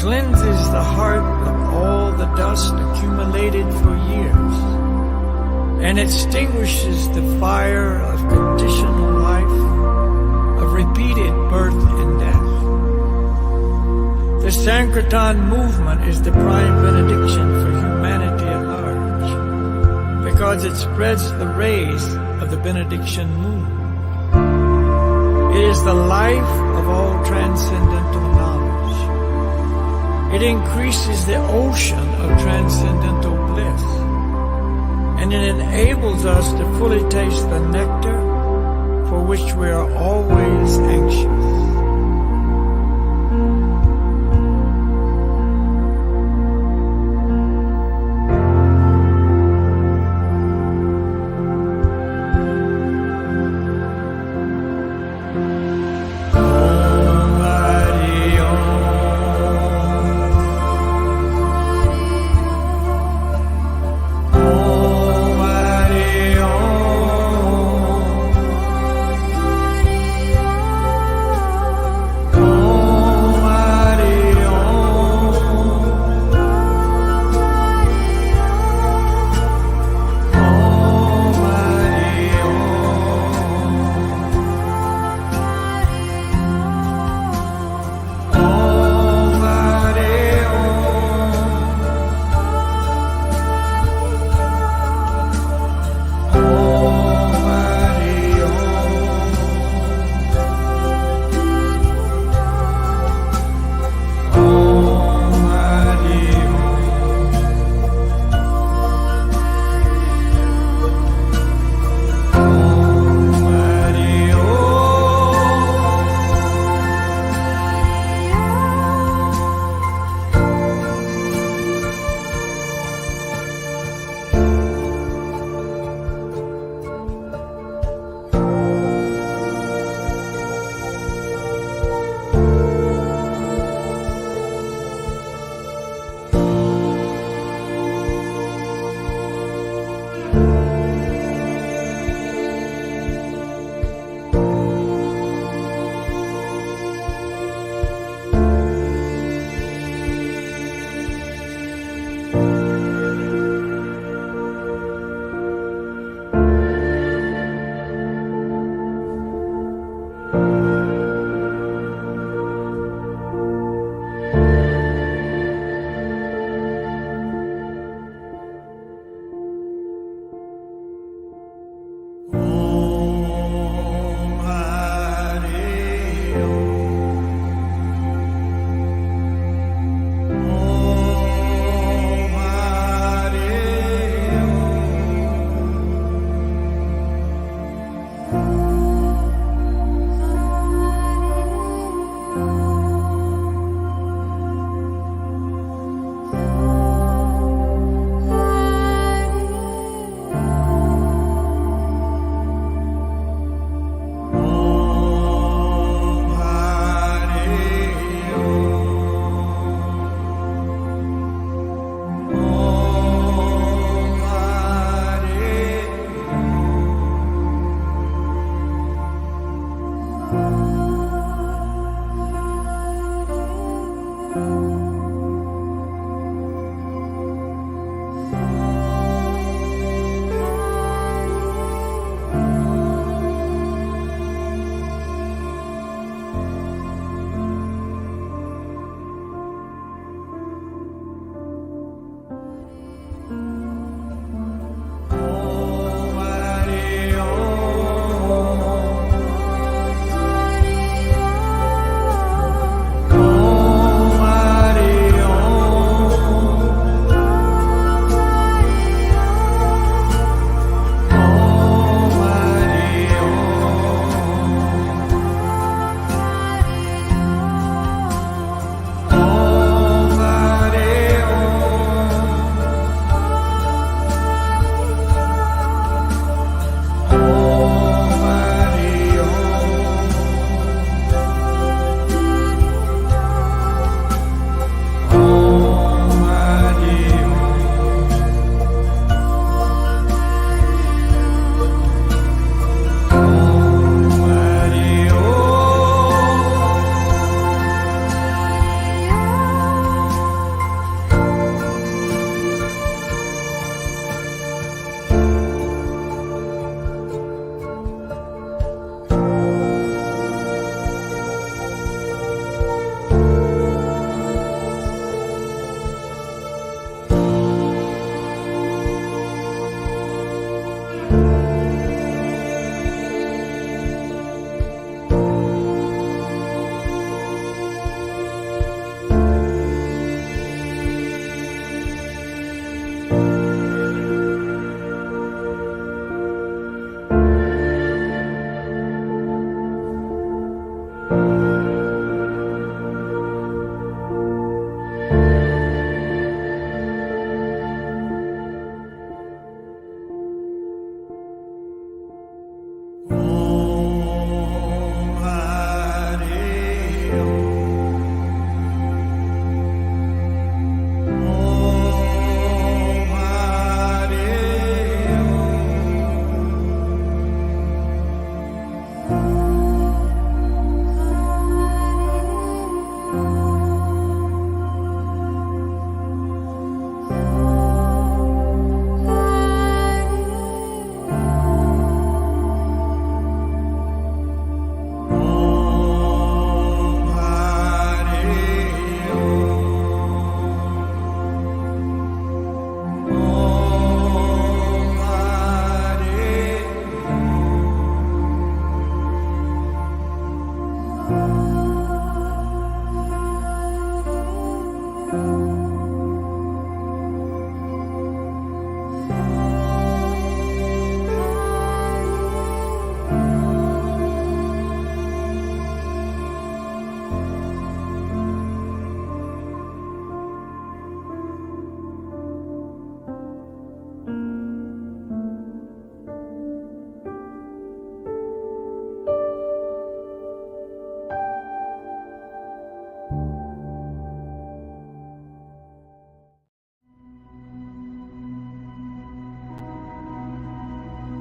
cleanses the heart of all the dust accumulated for years, and extinguishes the fire of conditional life, of repeated birth and death. The Sankirtan movement is the prime benediction for humanity at large, because it spreads the rays of the benediction moon. It is the life of all transcendental knowledge. It increases the ocean of transcendental bliss, and it enables us to fully taste the nectar for which we are always anxious.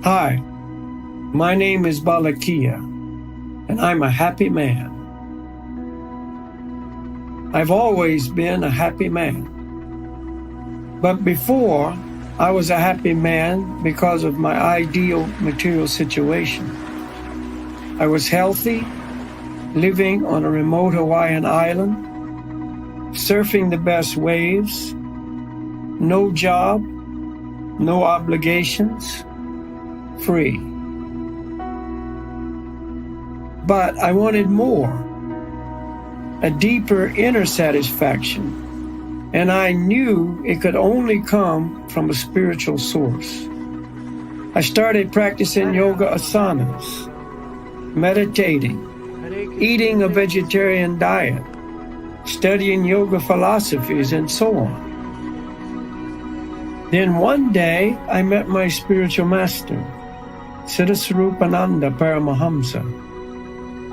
Hi, my name is Balakkhilya, and I'm a happy man. I've always been a happy man. But before, I was a happy man because of my ideal material situation. I was healthy, living on a remote Hawaiian island, surfing the best waves, no job, no obligations, free. But I wanted more, a deeper inner satisfaction, and I knew it could only come from a spiritual source. I started practicing yoga asanas, meditating, eating a vegetarian diet, studying yoga philosophies, and so on. Then one day, I met my spiritual master, Siddhaswarupananda Paramahamsa,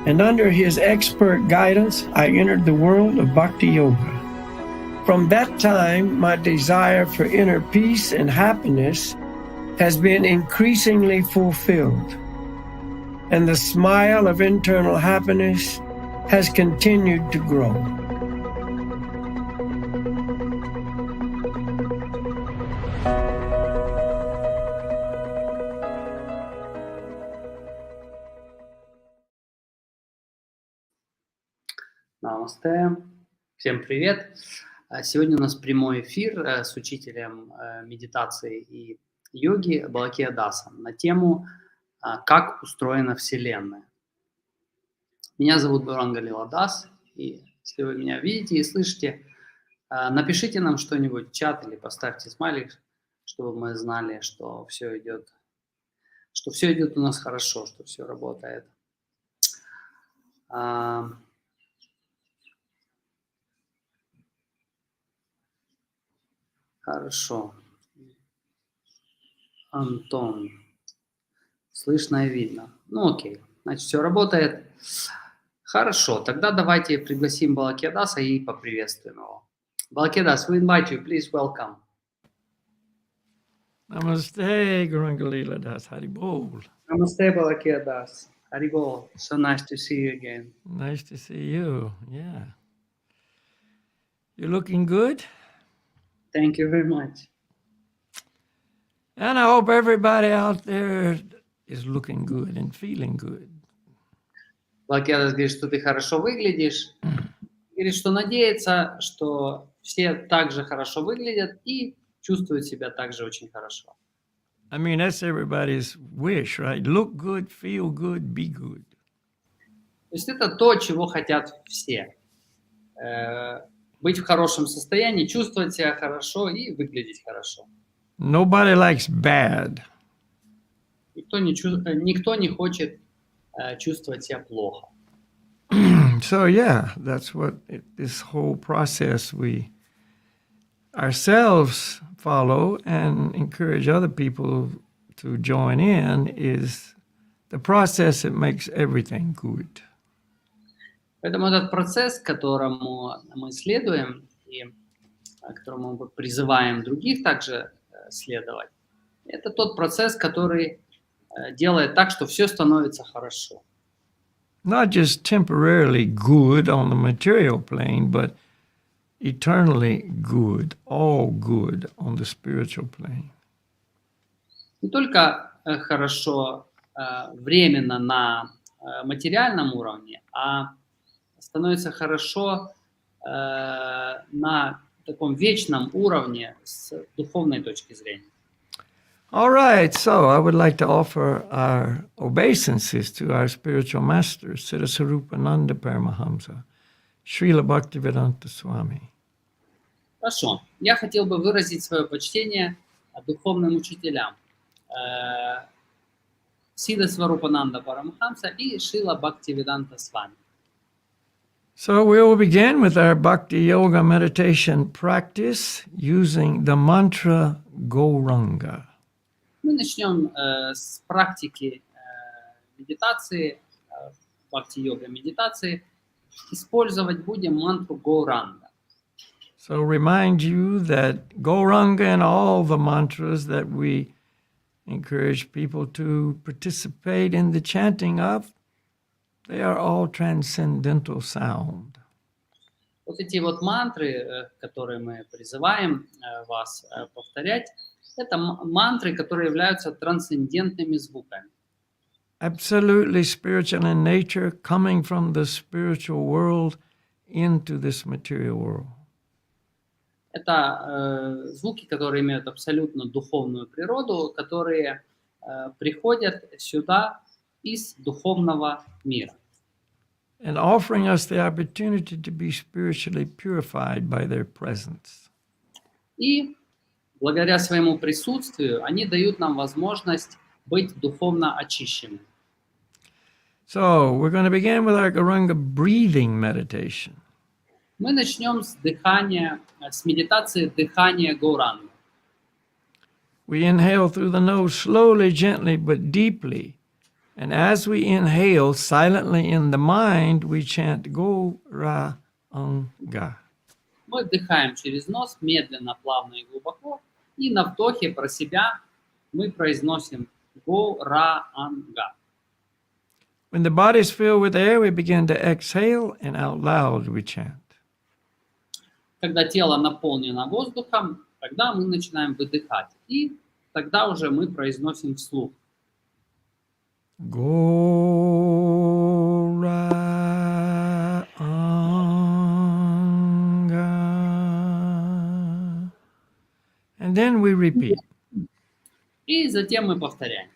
and under his expert guidance, I entered the world of Bhakti Yoga. From that time, my desire for inner peace and happiness has been increasingly fulfilled, and the smile of internal happiness has continued to grow. Намасте. Всем привет. Сегодня у нас прямой эфир с учителем медитации и йоги Балакхилья дасом на тему «Как устроена Вселенная». Меня зовут Горанга дас, и если вы меня видите и слышите, напишите нам что-нибудь в чат или поставьте смайлик, чтобы мы знали, что все идет у нас хорошо, что все работает. Хорошо. Антон. Слышно и видно. Ну окей, значит все работает. Хорошо, тогда давайте пригласим Балакхилья даса и поприветствуем его. Балакхилья дас, we invite you, please welcome. Namaste, Goranga das, Haribol. Namaste, Balakkhilya das. Haribol. So nice to see you again. Nice to see you, yeah. You're looking good? Thank you very much. And I hope everybody out there is looking good and feeling good. Балакхилья дас говорит, что ты хорошо выглядишь. Говорит, что надеется, что все также хорошо выглядят и чувствуют себя также очень хорошо. I mean, that's everybody's wish, right? Look good, feel good, be good. То есть это то, чего хотят все. Быть в хорошем состоянии, чувствовать себя хорошо и выглядеть хорошо. Nobody likes bad. Никто не хочет чувствовать себя плохо. So yeah, that's what this whole process we ourselves follow and encourage other people to join in is the process that makes everything good. Поэтому этот процесс, которому мы следуем и которому мы призываем других также следовать, это тот процесс, который делает так, что все становится хорошо. Not just temporarily good on the material plane, but eternally good, all good on the spiritual plane. Не только хорошо временно на материальном уровне, а становится хорошо на таком вечном уровне с духовной точки зрения. All right, so I would like to offer our obeisances to our spiritual masters, Siddhaswarupananda Paramahamsa, Srila Bhaktivedanta Swami. Хорошо. Я хотел бы выразить свое почтение духовным учителям Siddhaswarupananda Парамахамса и Шрила Бхактивиданта Свами. So we will begin with our Bhakti Yoga meditation practice using the mantra Goranga. Мы начнем с практики медитации, бхакти-йога медитации. Использовать будем мантру Горанга. So remind you that Goranga and all the mantras that we encourage people to participate in the chanting of, they are all transcendental sound. Вот эти вот мантры, которые мы призываем вас повторять, это мантры, которые являются трансцендентными звуками. Absolutely spiritual in nature, coming from the spiritual world into this material world. Это звуки, которые имеют абсолютно духовную природу, которые приходят сюда из духовного мира. And offering us the opportunity to be spiritually purified by their presence. И благодаря своему присутствию они дают нам возможность быть духовно очищенными. So we're going to begin with our Goranga breathing meditation. Мы начнем с дыхания, с медитации дыхания Горанга. We inhale through the nose slowly, gently, but deeply. And as we inhale silently in the mind, we chant Goranga. Мы вдыхаем через нос медленно, плавно и глубоко. И на вдохе про себя мы произносим Горанга. When the body is filled with air, we begin to exhale, and out loud we chant. Когда тело наполнено воздухом, тогда мы начинаем выдыхать. И тогда уже мы произносим вслух. Goranga. And then we repeat. И затем мы повторяем.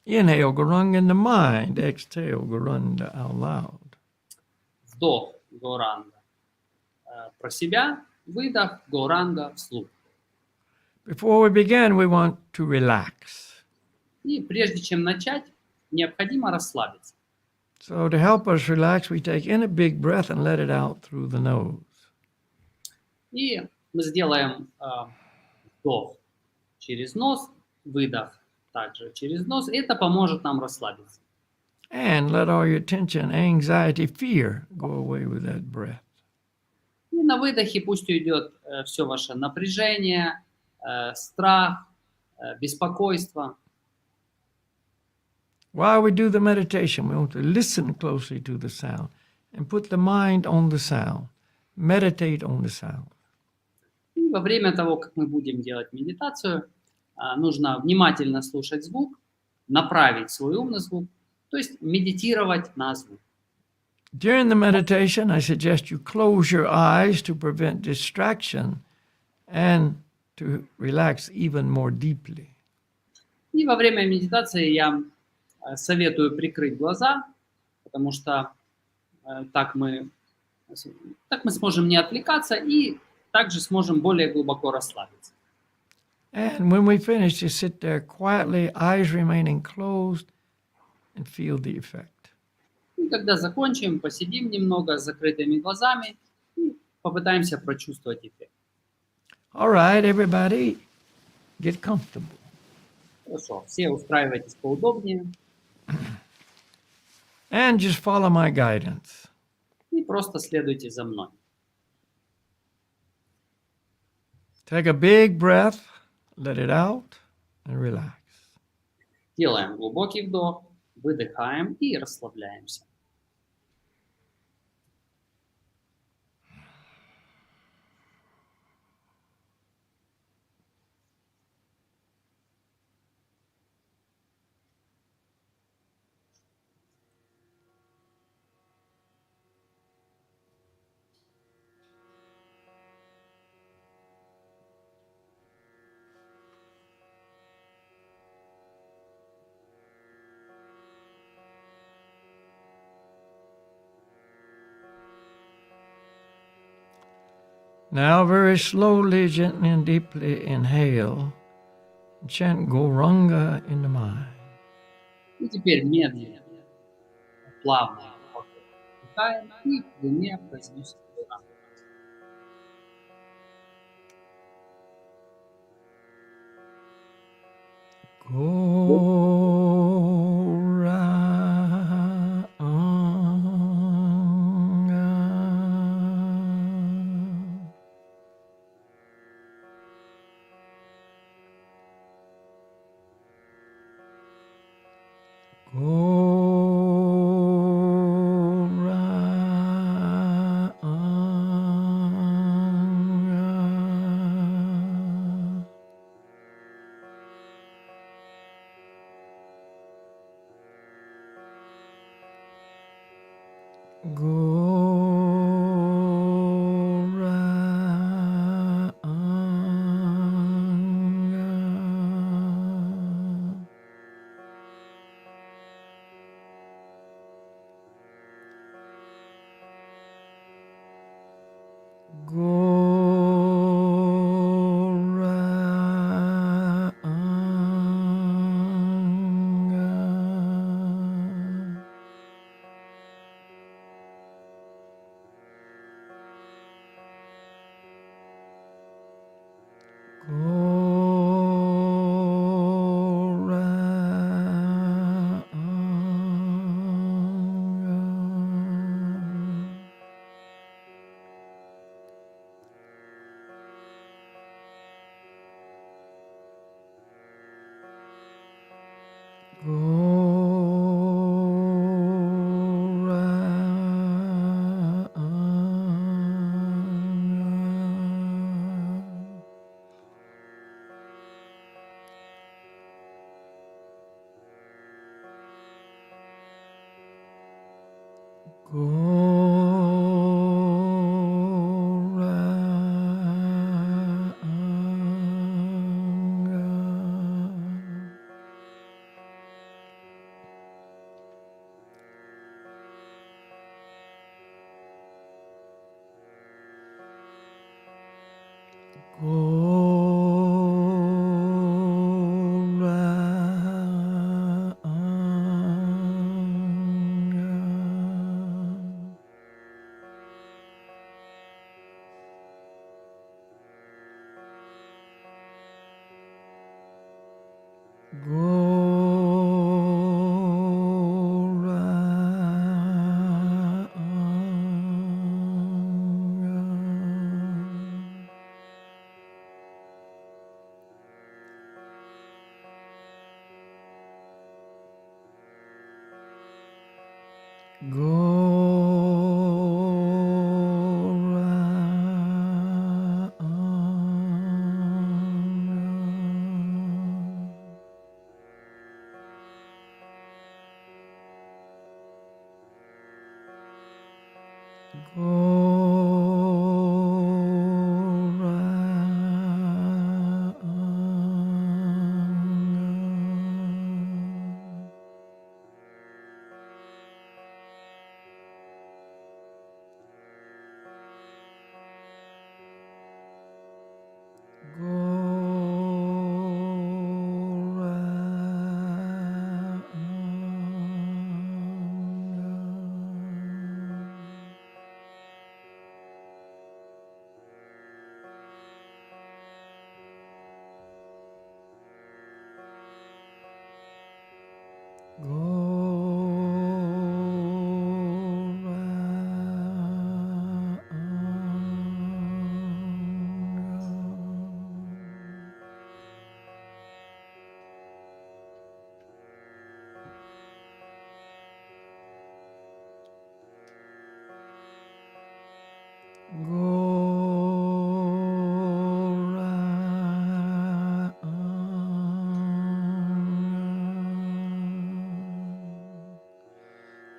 Inhale Goranga in the mind, exhale Goranga out loud. Вдох Горанга про себя, выдох Горанга вслух. Before we begin, we want to relax. И прежде чем начать, необходимо расслабиться. So to help us relax, we take in a big breath and let it out through the nose. И мы сделаем вдох через нос, выдох также через нос. Это поможет нам расслабиться. And let all your tension, anxiety, fear go away with that breath. И на выдохе пусть уйдет все ваше напряжение, страх, беспокойство. While we do the meditation, we want to listen closely to the sound and put the mind on the sound. Meditate on the sound. И во время того, как мы будем делать медитацию, нужно внимательно слушать звук, направить свой ум на звук, то есть медитировать на звук. During the meditation, I suggest you close your eyes to prevent distraction and to relax even more deeply. И во время медитации я советую прикрыть глаза, потому что так мы сможем не отвлекаться и также сможем более глубоко расслабиться. And when we finish, just sit there quietly, eyes remaining closed, and feel the effect. И когда закончим, посидим немного с закрытыми глазами и попытаемся прочувствовать эффект. All right, everybody, get comfortable. Хорошо, все устраивайтесь поудобнее And just follow my guidance. и просто следуйте за мной. Take a big breath, let it out, and relax. Делаем глубокий вдох, выдыхаем и расслабляемся. Now very slowly, gently and deeply inhale and chant Goranga in the mind. И теперь медленно, плавно вдыхаем и в длине произносим Горанга. Goranga.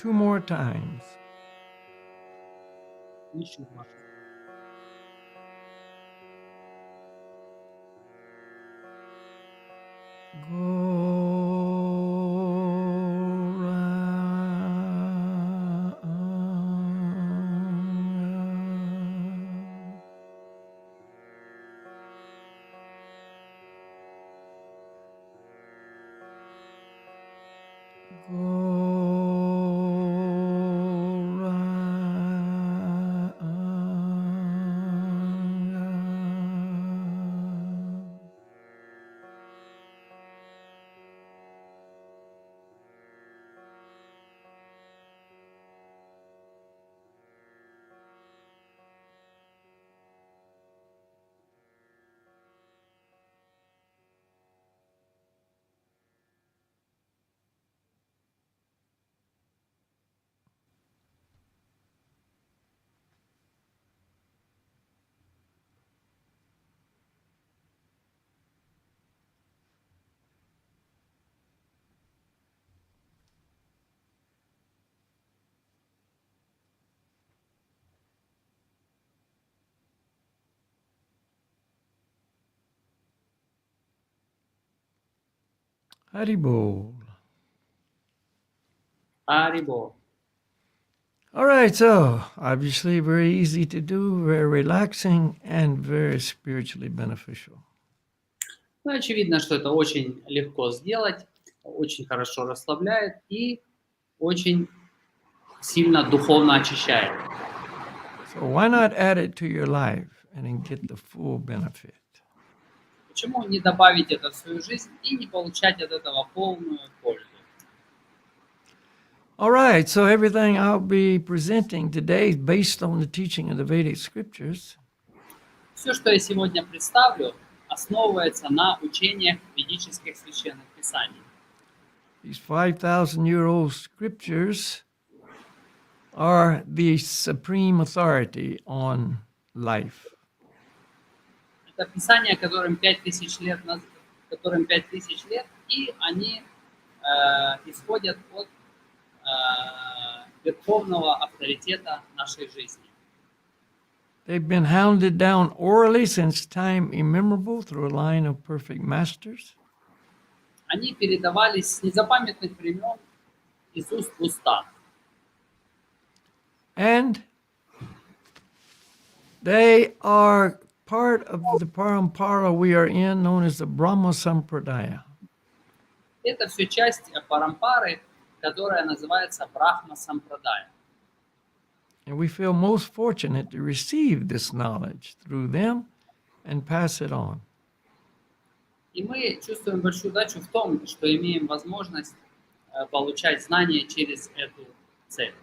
Two more times. Еще два. Haribol. Харибо. All right, so obviously very easy to do, very relaxing, and very spiritually beneficial. Ну, очевидно, что это очень легко сделать, очень хорошо расслабляет и очень сильно духовно очищает. So why not add it to your life and then get the full benefit? Почему не добавить это в свою жизнь и не получать от этого полную пользу? All right, so everything I'll be presenting today is based on the teaching of the Vedic scriptures. Все, что я сегодня представлю, основывается на учениях ведических священных писаний. These 5,000-year-old scriptures are the supreme authority on life. Это писания, которым 5000 лет, и они исходят от верховного авторитета нашей жизни. They've been handed down orally since time immemorable through a line of perfect masters. Они передавались с незапамятных времен из уст в уста. And they are part of the parampara we are in, known as the Brahma Sampradaya. Это все часть парампары, которая называется Брахма Сампрадая. And we feel most fortunate to receive this knowledge through them and pass it on. И мы чувствуем большую удачу в том, что имеем возможность получать знания через эту цель.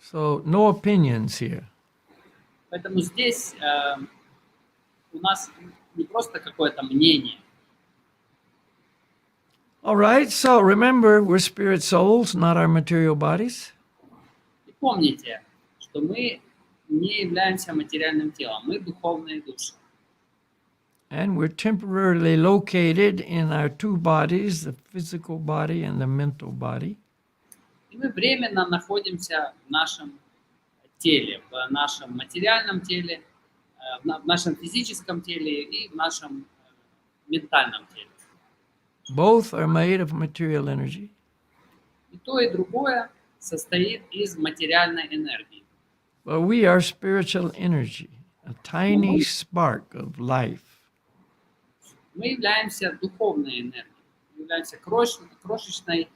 So no opinions here. Поэтому здесь у нас не просто какое-то мнение. All right, so remember, we're spirit souls, not our material bodies. И помните, что мы не являемся материальным телом, мы духовные души. And we're temporarily located in our two bodies, the physical body and the mental body. И мы временно находимся в нашем теле, в нашем материальном теле, в нашем физическом теле и в нашем ментальном теле. Both are made of material energy. И то, и другое состоит из материальной энергии. But we are spiritual energy, a tiny spark of life. Мы являемся духовной энергией, мы являемся крошечной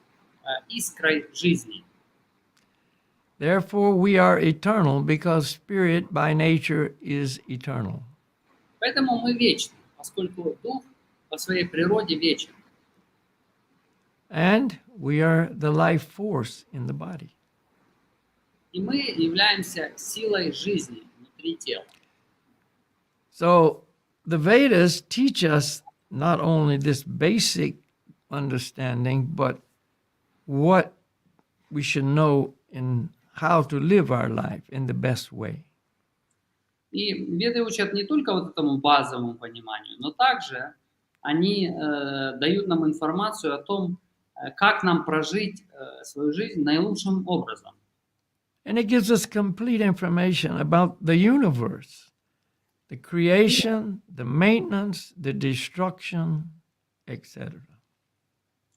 искрой жизни. Therefore, we are eternal because spirit by nature is eternal. Поэтому мы вечны, поскольку дух по своей природе вечен. And we are the life force in the body. И мы являемся силой жизни внутри тела. So the Vedas teach us not only this basic understanding, but what we should know in how to live our life in the best way. И веды учат не только вот этому базовому пониманию, но также они дают нам информацию о том, как нам прожить свою жизнь наилучшим образом. And it gives us complete information about the universe, the creation, the maintenance, the destruction, etc.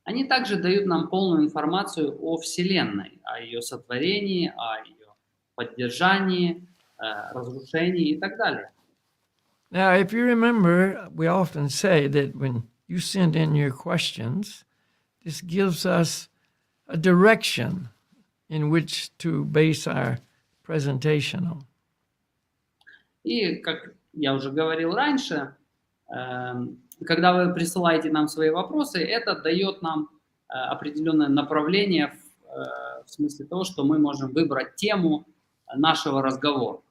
Они также дают нам полную информацию о Вселенной, о ее сотворении, о ее поддержании, разрушении и так далее. Now, if you remember, we often say that when you send in your questions, this gives us a direction in which to base our presentation on. И, как я уже говорил раньше, когда вы присылаете нам свои вопросы, это дает нам определенное направление в смысле того, что мы можем выбрать тему нашего разговора.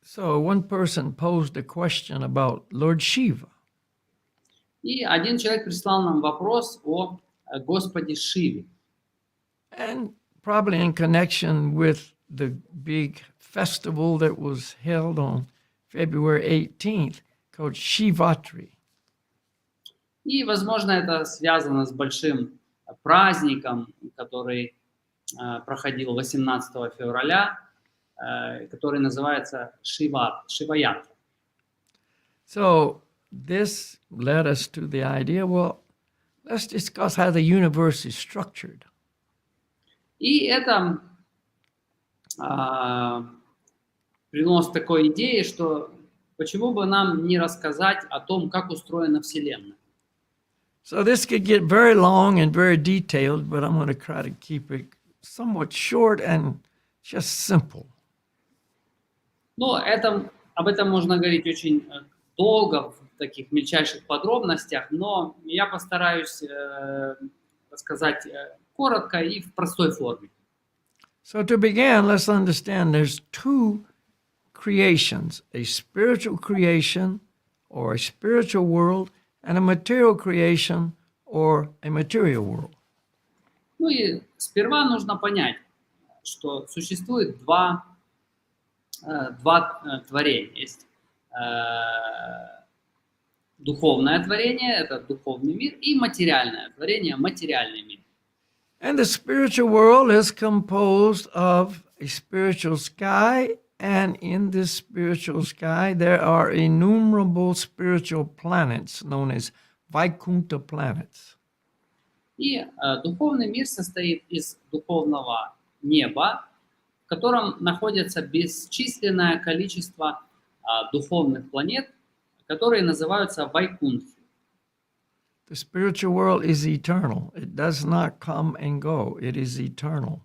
So one person posed a question about Lord Shiva. И один человек прислал нам вопрос о Господе Шиве. And probably in connection with the big festival that was held on February 18th called Shivatri. И, возможно, это связано с большим праздником, который проходил 18 февраля, который называется Шиваятра. So this led us to the idea, well, let's discuss how the universe is structured. И это принос такой идеи, что почему бы нам не рассказать о том, как устроена Вселенная. So this could get very long and very detailed, but I'm going to try to keep it somewhat short and just simple. Но об этом можно говорить очень долго, в таких мельчайших подробностях, но я постараюсь рассказать коротко и в простой форме. So to begin, let's understand there's two creations, a spiritual creation or a spiritual world and a material creation or a material world. Ну и сперва нужно понять, что существует два творения. Есть духовное творение, это духовный мир, и материальное творение, материальный мир. And the spiritual world is composed of a spiritual sky, and in this spiritual sky there are innumerable spiritual planets known as Vaikuntha planets. И духовный мир состоит из духовного неба, в котором находится бесчисленное количество духовных планет, которые называются Вайкунтхи. The spiritual world is eternal. It does not come and go. It is eternal.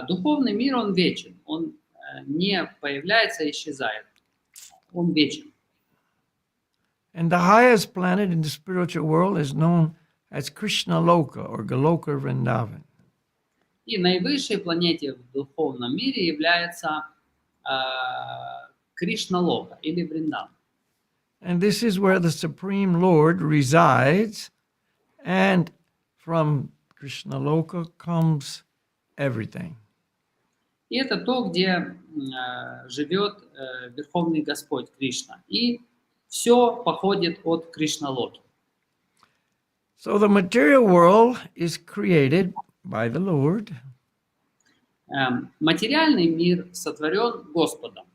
Духовный мир, он вечен. Он не появляется и исчезает. Он вечен. And the highest planet in the spiritual world is known as Krishna Loka or Goloka Vrindavan. И наивысшей планете в духовном мире является Кришна Лока или Вриндаван. And this is where the Supreme Lord resides, and from Krishna Loka comes everything. И это то, где живет Верховный Господь Кришна. И все походит от Кришна Локи. So the material world is created by the Lord. Материальный мир сотворен Господом.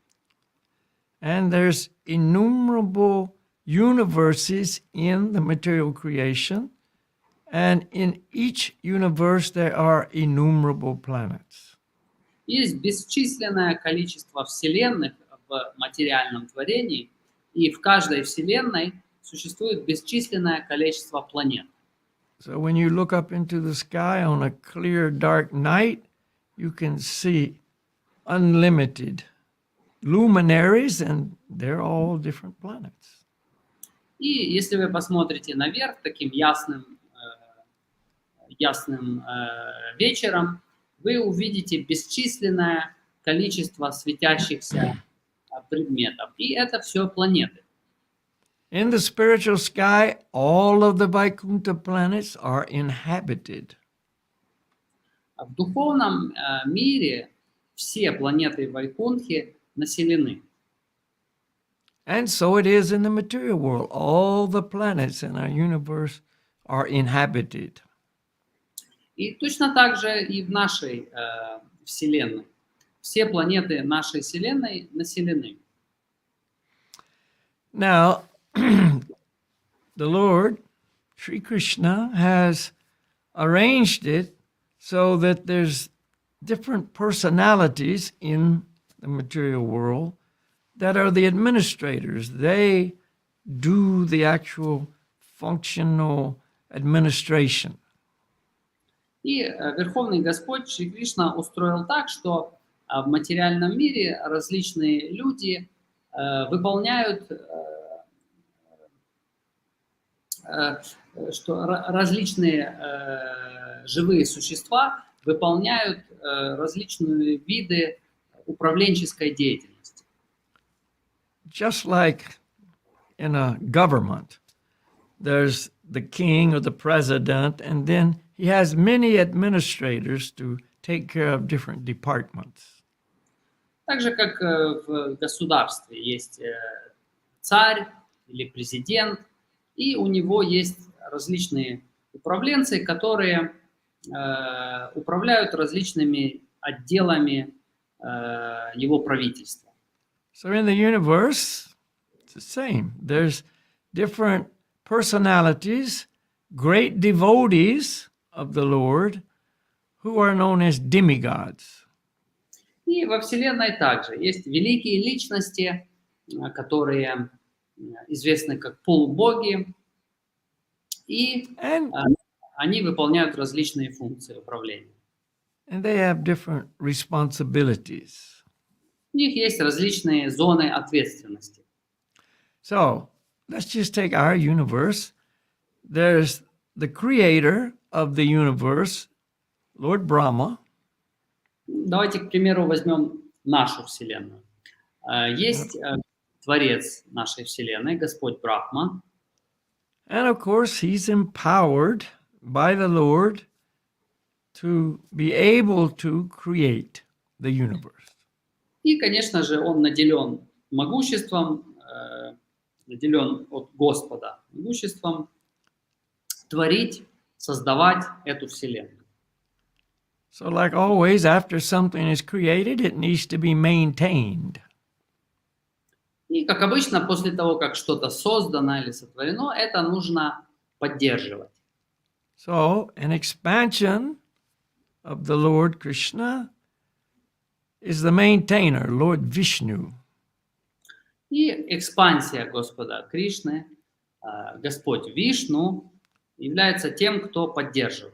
And there's innumerable universes in the material creation. And in each universe there are innumerable planets. Есть бесчисленное количество вселенных в материальном творении, и в каждой вселенной существует бесчисленное количество планет. So when you look up into the sky on a clear, dark night, you can see unlimited luminaries, and they're all different planets. И если вы посмотрите наверх таким ясным вечером, вы увидите бесчисленное количество светящихся предметов. И это все планеты. In the spiritual sky, all of the Vaikuntha planets are inhabited. В духовном мире все планеты Вайкунтхи населены. And so it is in the material world. All the planets in our universe are inhabited. И точно так же и в нашей Вселенной. Все планеты нашей Вселенной населены. Now, the Lord, Sri Krishna, has arranged it so that there's different personalities in the material world that are the administrators. They do the actual functional administration. И Верховный Господь Шри Кришна устроил так, что в материальном мире различные люди выполняют, что различные живые существа выполняют различные виды управленческой деятельности. Just like in a government, there's the king or the president, and then he has many administrators to take care of different departments. Так же, как в государстве есть царь или президент, и у него есть различные управленцы, которые управляют различными отделами его правительства. So in the universe, it's the same. There's different personalities great devotees of the Lord who are known as demigods. И во Вселенной также есть великие личности, которые известны как полубоги, и And, они выполняют различные функции управления. and they have different responsibilities. У них есть различные зоны ответственности. So let's just take our universe. There's the creator of the universe, Lord Brahma. Давайте, к примеру, возьмем нашу Вселенную. Есть Творец нашей Вселенной, Господь Брахма. And of course, he's empowered by the Lord to be able to create the universe. И, конечно же, он наделен могуществом, наделен от Господа могуществом творить, создавать эту Вселенную. So like always, after something is created, it needs to be maintained. И, как обычно, после того, как что-то создано или сотворено, это нужно поддерживать. So an expansion of the Lord Krishna is the maintainer, Lord Vishnu. И экспансия Господа Кришны, Господь Вишну, является тем, кто поддерживает.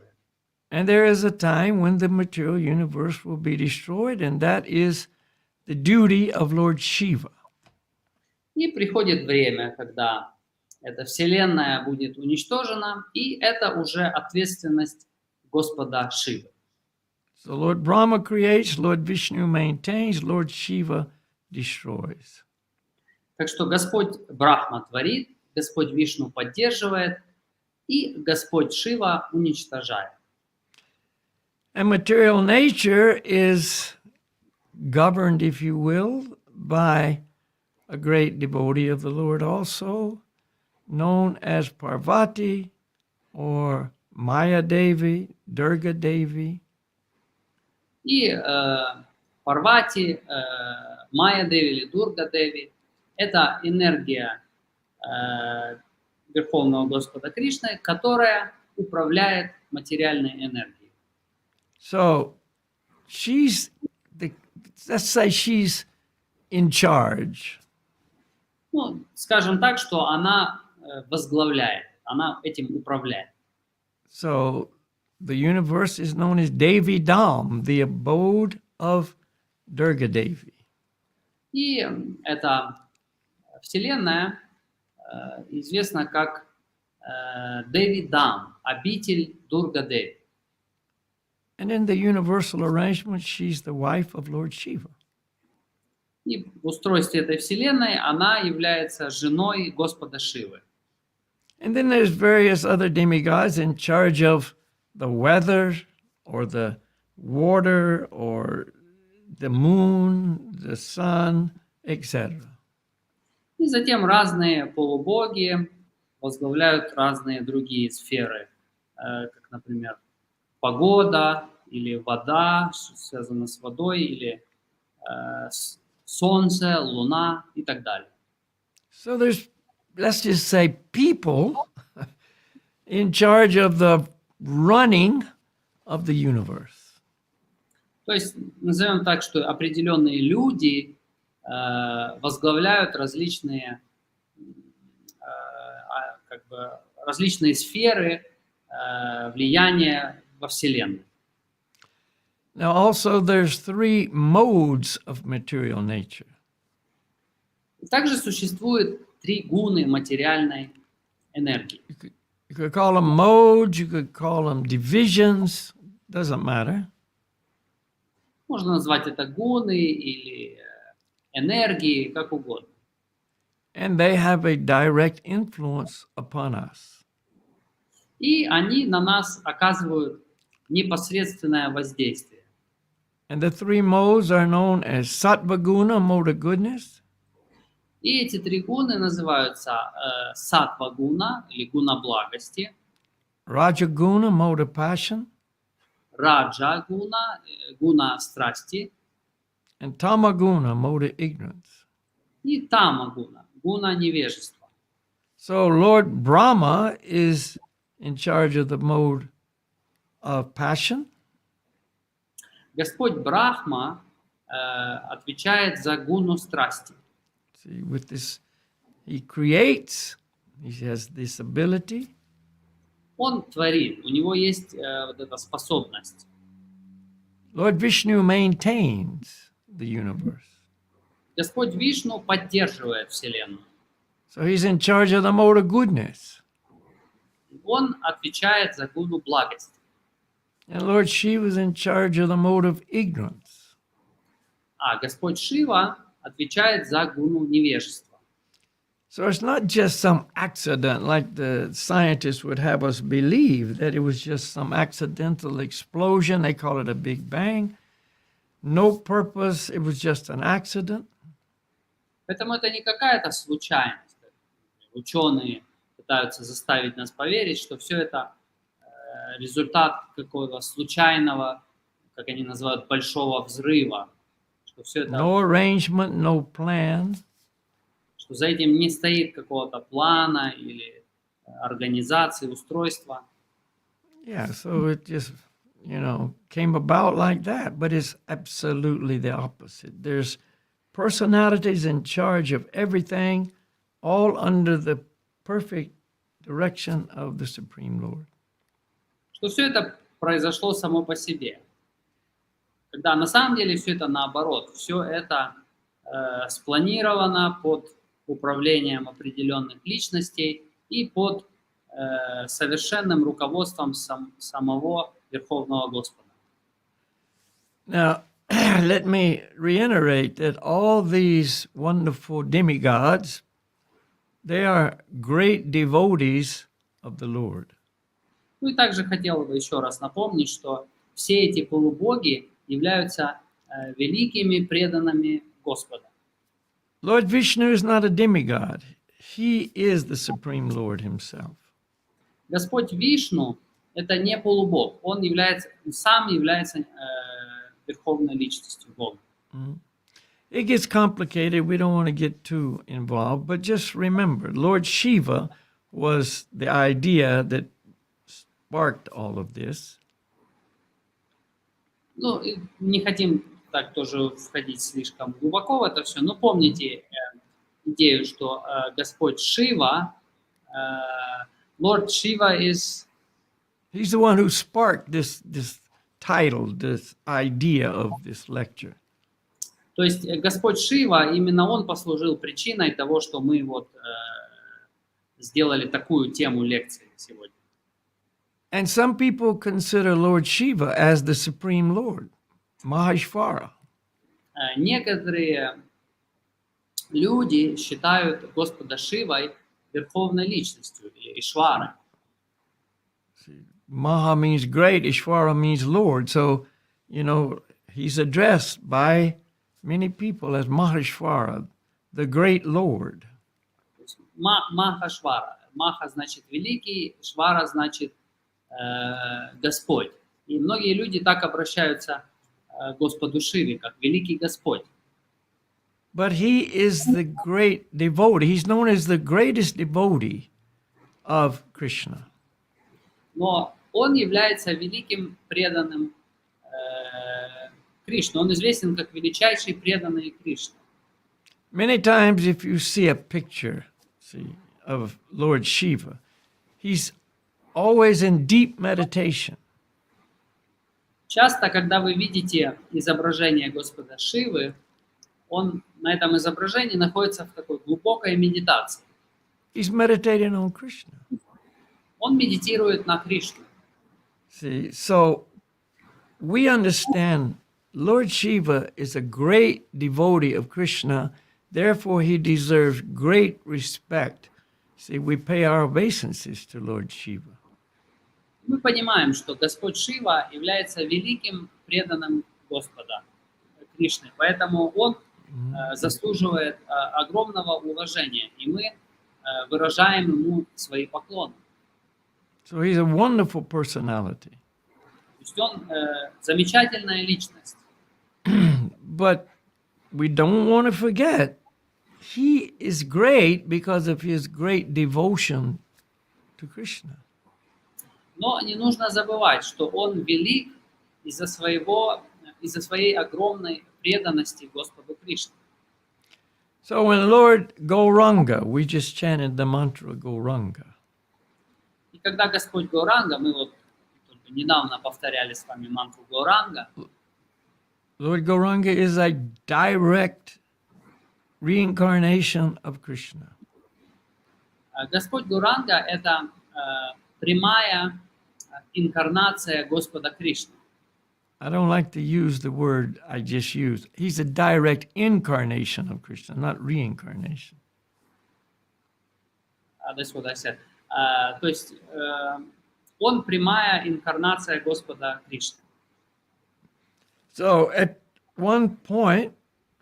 And there is a time when the material universe will be destroyed, and that is the duty of Lord Shiva. И приходит время, когда эта Вселенная будет уничтожена, и это уже ответственность Господа Шивы. So Lord Brahma creates, Lord Vishnu maintains, Lord Shiva destroys. Так что Господь Брахма творит, Господь Вишну поддерживает, и Господь Шива уничтожает. And material nature is governed, if you will, by a great devotee of the Lord also, known as Parvati or Maya Devi, Durga Devi. И Парвати, Майя Деви или Дурга Деви – это энергия Верховного Господа Кришны, которая управляет материальной энергией. So let's say she's in charge. Ну, скажем так, что она возглавляет, она этим управляет. So the universe is known as Devi Dham, the abode of Durga Devi. И эта Вселенная известна как Деви Дам, обитель Дурга Деви. And in the universal arrangement, she's the wife of Lord Shiva. И в устройстве этой Вселенной она является женой Господа Шивы. And then there's various other demigods in charge of the weather or the water or the moon, the sun, etc. И затем разные полубоги возглавляют разные другие сферы, как, например, погода или вода, что связано с водой, или солнце, луна и так далее. So there's, let's just say, people in charge of the running of the universe. То есть назовем так, что определенные люди возглавляют различные, различные сферы влияния во Вселенной. Now also there's three modes of material nature. Также существует три гуны материальной энергии. You could call them modes, you could call them divisions, doesn't matter. Можно назвать это гуны или энергии, как угодно. And they have a direct influence upon us. И они на нас оказывают непосредственное воздействие. And the three modes are known as sattva guna, mode of goodness. И эти три гуны называются саттва гуна или гуна благости, Raja guna, mode of passion. раджа гуна, гуна страсти, And tamaguna, mode of ignorance. и тама гуна, гуна невежества. So Lord Brahma is in charge of the mode of passion. Господь Брахма отвечает за гуну страсти. See, with this, he creates, he has this ability. Он творит, у него есть вот эта способность. Lord Vishnu maintains the universe. Господь Вишну поддерживает Вселенную. So he's in charge of the mode of goodness. Он отвечает за гуну благости. And Lord Shiva is in charge of the mode of ignorance. А Господь Шива отвечает за гуну невежества. So it's not just some accident like the scientists would have us believe, that it was just some accidental explosion. They call it a Big Bang. No purpose, it was just an accident. Поэтому это не какая-то случайность. Ученые пытаются заставить нас поверить, что все это результат какого-то случайного, как они называют, большого взрыва. Что все это, No arrangement, no plan. что за этим не стоит какого-то плана или организации, устройства. Yeah, so it just, came about like that. But it's absolutely the opposite. There's personalities in charge of everything, all under the perfect direction of the Supreme Lord. Что все это произошло само по себе. Когда на самом деле все это наоборот. Все это спланировано под управлением определенных личностей и под совершенным руководством самого Верховного Господа. Now, let me reiterate that all these wonderful demigods, they are great devotees of the Lord. Ну и также хотел бы еще раз напомнить, что все эти полубоги являются великими преданными Господа. Lord Vishnu is not a demigod. He is the Supreme Lord himself. Господь Вишну – это не полубог, он сам является верховной личностью Бога. It gets complicated. We don't want to get too involved, but just remember, Lord Shiva was the idea that sparked all of this. Ну, не хотим так тоже входить слишком глубоко в это все, но помните идею, что Господь Шива, Lord Shiva is... He's the one who sparked this title, this idea of this lecture. То есть Господь Шива, именно Он послужил причиной того, что мы вот сделали такую тему лекции сегодня. And some people consider Lord Shiva as the Supreme Lord, Maheshvara. Некоторые люди считают Господа Шивой верховной личностью, или Ишварой. Maha means great, Ishvara means Lord. So, he's addressed by many people as Maheshvara, the great Lord. Махашвара. Маха значит великий, Швара значит Господь. И многие люди так обращаются к Господу Шиве, как великий Господь. But he is the great devotee. He's known as the greatest devotee of Krishna. Но он является великим преданным Кришне. Он известен как величайший преданный Кришне. Many times if you see a picture, of Lord Shiva, he's always in deep meditation. Часто, когда вы видите изображение Господа Шивы, он на этом изображении находится в такой глубокой медитации. He's meditating on Krishna. Он медитирует на Кришну. See, so we understand Lord Shiva is a great devotee of Krishna, therefore he deserves great respect. See, we pay our obeisances to Lord Shiva. Мы понимаем, что Господь Шива является великим преданным Господа Кришны, поэтому он заслуживает огромного уважения, и мы выражаем ему свои поклоны. So he's a wonderful personality. То есть он замечательная личность. But we don't want to forget, he is great because of his great devotion to Krishna. Но не нужно забывать, что он велик из-за своей огромной преданности Господу Кришне. So when Lord Goranga, we just chanted the mantra Goranga. И когда Господь Горанга, мы вот только недавно повторяли с вами мантру Горанга, Lord Goranga is a direct reincarnation of Krishna. Господь Горанга – это прямая инкарнация Господа Кришны. I don't like to use the word I just used. He's a direct incarnation of Krishna, not reincarnation. That's what I said. То есть он прямая инкарнация Господа Кришны. So at one point,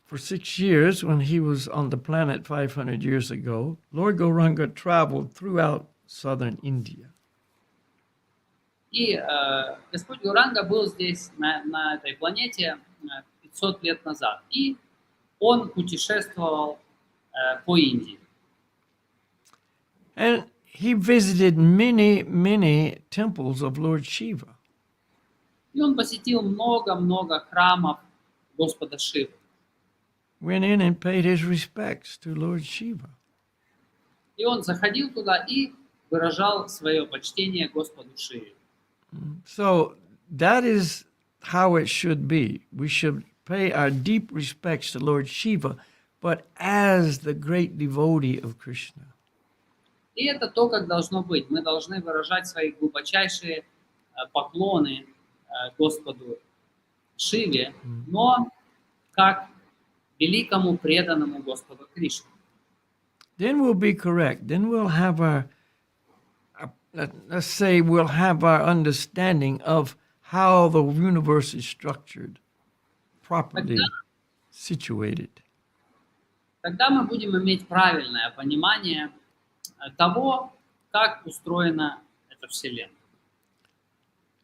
for 6 years, when he was on the planet 500 years ago, Lord Goranga traveled throughout southern India. И Господь Горанга был здесь, на этой планете, 500 лет назад. И он путешествовал по Индии. And he visited many, many temples of Lord Shiva. И он посетил много-много храмов Господа Шивы. Went in and paid his respects to Lord Shiva. И он заходил туда и выражал свое почтение Господу Шиве. So that is how it should be. We should pay our deep respects to Lord Shiva, but as the great devotee of Krishna. И это то, как должно быть. Мы должны выражать свои глубочайшие поклоны Господу Шиве, но как великому преданному Господу Кришне. Then we'll be correct. Then we'll have let's say we'll have our understanding of how the universe is structured, properly situated. Тогда мы будем иметь правильное понимание того, как устроена эта Вселенная.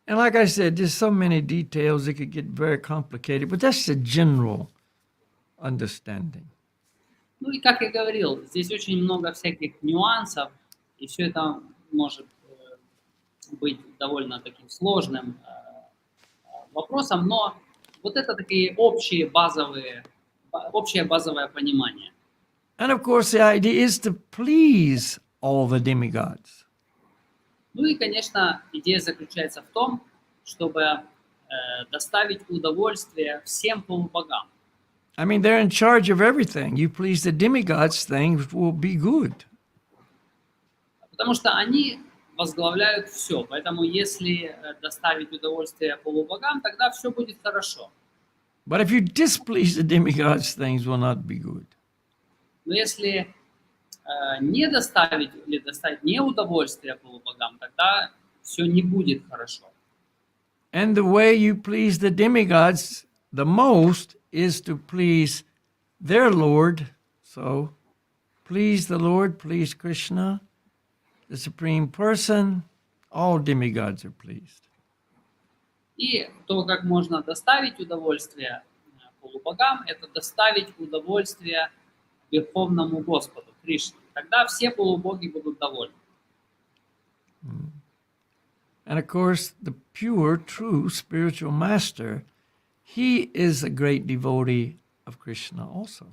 And like I said, there's so many details, it could get very complicated, but that's the general understanding. Ну и как я говорил, здесь очень много всяких нюансов, и все это может быть довольно таким сложным вопросом, но вот это такие общее базовое понимание. And of course, the idea is to please all the demigods. Ну и, конечно, идея заключается в том, чтобы доставить удовольствие всем полубогам. I mean, they're in charge of everything. You please the demigods, things will be good. Потому что они возглавляют все. Поэтому если доставить удовольствие полубогам, тогда все будет хорошо. But if you displease the demigods, things will not be good. Но если не доставить или доставить неудовольствие полубогам, тогда все не будет хорошо. And the way you please the demigods the most is to please their Lord. So, please the Lord, please Krishna, the Supreme Person, all demigods are pleased. И то, как можно доставить удовольствие полубогам, это доставить удовольствие Верховному Господу, Кришне. Тогда все полубоги будут довольны. And of course, the pure, true spiritual master, he is a great devotee of Krishna also.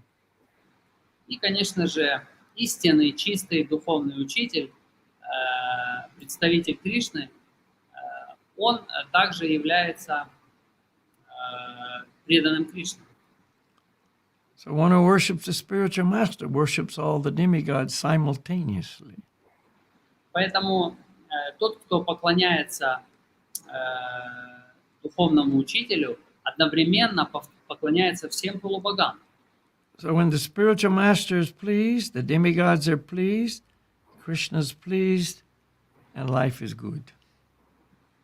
И, конечно же, истинный, чистый духовный учитель, представитель Кришны, он также является преданным Кришне. So one who worships the spiritual master worships all the demigods simultaneously. Поэтому тот, кто поклоняется духовному учителю, одновременно поклоняется всем полубогам. So when the spiritual master is pleased, the demigods are pleased, Krishna is pleased, and life is good.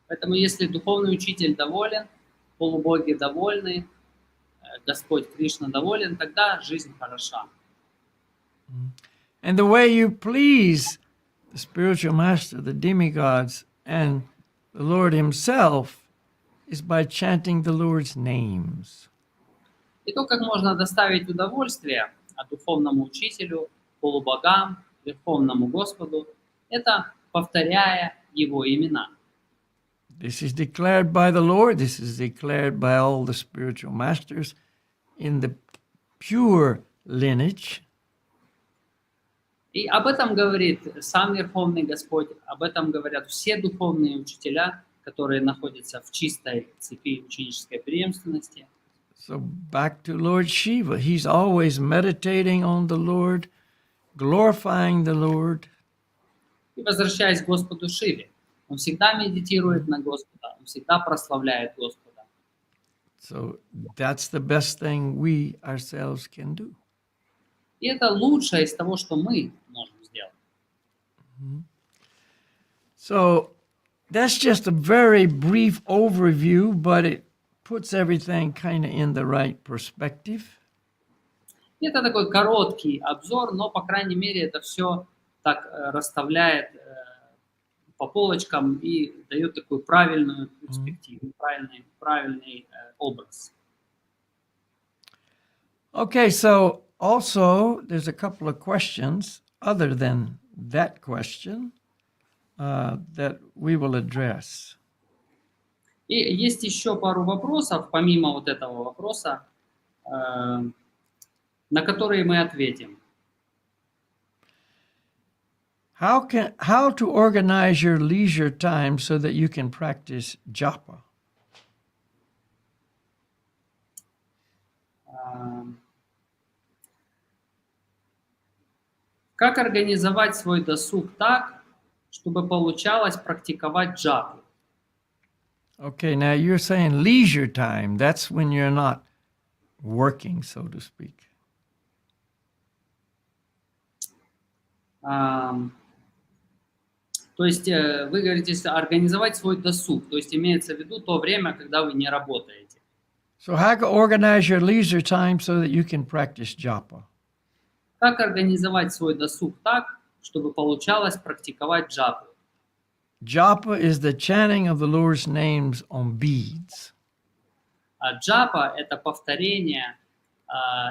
Поэтому если духовный учитель доволен, полубоги довольны, Господь Кришна доволен, тогда жизнь хороша. And the way you please the spiritual master, the demigods, and the Lord himself is by chanting the Lord's names. И то, как можно доставить удовольствие духовному учителю, полубогам, Верховному Господу, это повторяя его имена. This is declared by the Lord. This is declared by all the spiritual masters in the pure lineage. И об этом говорит сам Верховный Господь, об этом говорят все духовные учителя, которые находятся в чистой цепи ученической преемственности. So back to Lord Shiva. He's always meditating on the Lord, glorifying the Lord. И возвращаясь к Господу Шиве, он всегда медитирует на Господа, он всегда прославляет Господа. So that's the best thing we ourselves can do. И это лучшее из того, что мы можем сделать. So that's just a very brief overview, but it puts everything kind of in the right perspective. Это такой короткий обзор, но, по крайней мере, это все так расставляет по полочкам и дает такую правильную перспективу, правильный образ. Okay, so also there's a couple of questions other than that question that we will address. И есть еще пару вопросов, помимо вот этого вопроса, на которые мы ответим. How to organize your leisure time so that you can practice japa? Как организовать свой досуг так, чтобы получалось практиковать джапу? Okay, now you're saying leisure time. That's when you're not working, so to speak. То есть вы говорите, организовать свой досуг, то есть имеется в виду то время, когда вы не работаете. So how to organize your leisure time so that you can practice japa? Как организовать свой досуг так, чтобы получалось практиковать джапу? Japa is the chanting of the Lord's names on beads. А джапа – это повторение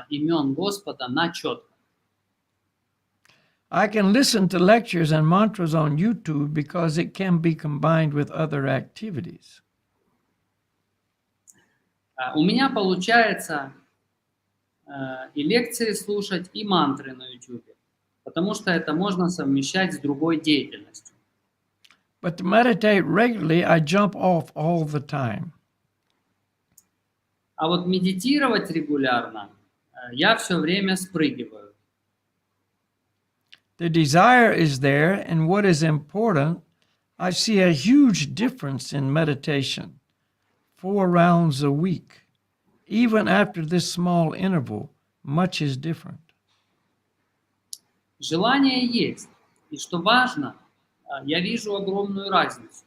имен Господа на четко. I can listen to lectures and mantras on YouTube because it can be combined with other activities. У меня получается и лекции слушать, и мантры на YouTube, потому что это можно совмещать с другой деятельностью. But to meditate regularly, I jump off all the time. А вот медитировать регулярно я все время спрыгиваю. The desire is there, and what is important, I see a huge difference in meditation. 4 rounds a week. Even after this small interval, much is different. Желание есть. И что важно, я вижу огромную разницу.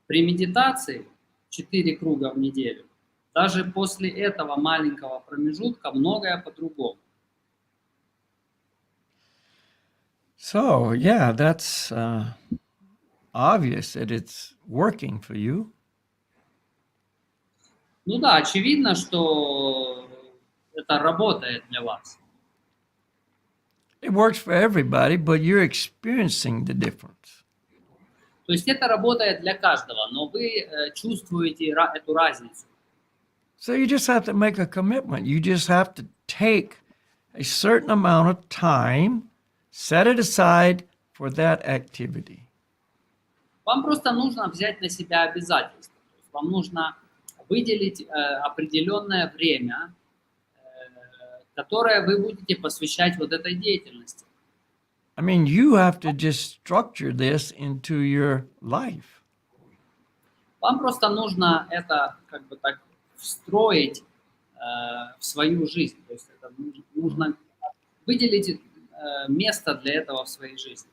При медитации 4 круга в неделю, даже после этого маленького промежутка многое по-другому. So, yeah, that's obvious that it's working for you. Ну да, очевидно, что это работает для вас. It works for everybody, but you're experiencing the difference. То есть это работает для каждого, но вы чувствуете эту разницу. So you just have to make a commitment. You just have to take a certain amount of time, set it aside for that activity. Вам просто нужно взять на себя обязательства. То есть вам нужно выделить определенное время, которое вы будете посвящать вот этой деятельности. I mean, you have to just structure this into your life. Вам просто нужно это как бы так встроить в свою жизнь. То есть это нужно выделить место для этого в своей жизни.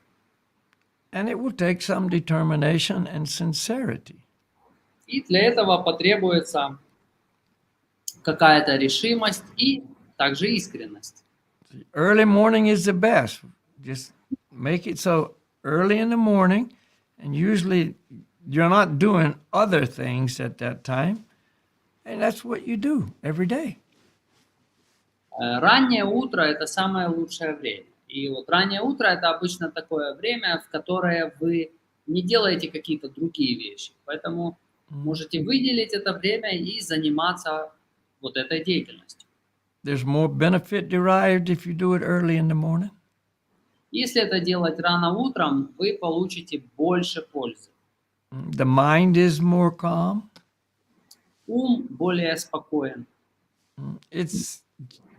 And it will take some determination and sincerity. И для этого потребуется какая-то решимость и также искренность. Early morning is the best. Just make it so early in the morning, and usually you're not doing other things at that time, and that's what you do every day. Раннее утро – это самое лучшее время. И вот раннее утро – это обычно такое время, в которое вы не делаете какие-то другие вещи. Поэтому можете выделить это время и заниматься вот этой деятельностью. There's more benefit derived if you do it early in the morning. Если это делать рано утром, вы получите больше пользы. The mind is more calm. Ум более спокоен. It's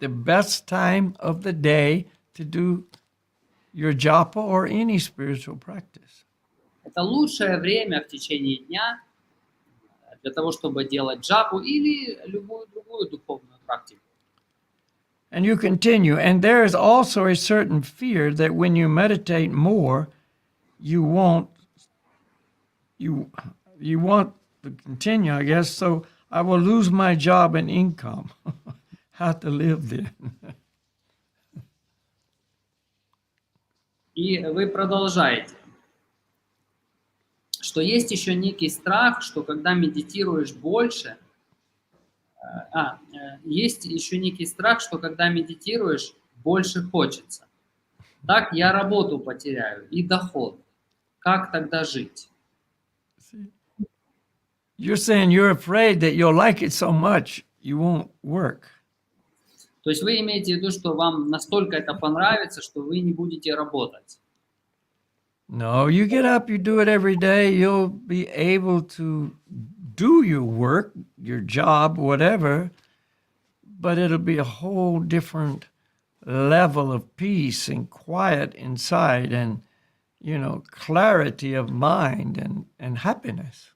the best time of the day to do your japa or any spiritual practice. Это лучшее время в течение дня для того, чтобы делать джапу или любую другую духовную практику. And you continue. And there is also a certain fear that when you meditate more, you want to continue, I guess. So I will lose my job and income. How to live then? И вы продолжаете, что есть еще некий страх, что когда медитируешь больше, есть еще некий страх, что когда медитируешь, больше хочется. Так я работу потеряю и доход. Как тогда жить? You're saying you're afraid that you'll like it so much, you won't work. То есть вы имеете в виду, что вам настолько это понравится, что вы не будете работать. No, you get up, you do it every day, you'll be able to do your work, your job, whatever, but it'll be a whole different level of peace and quiet inside and, clarity of mind and happiness.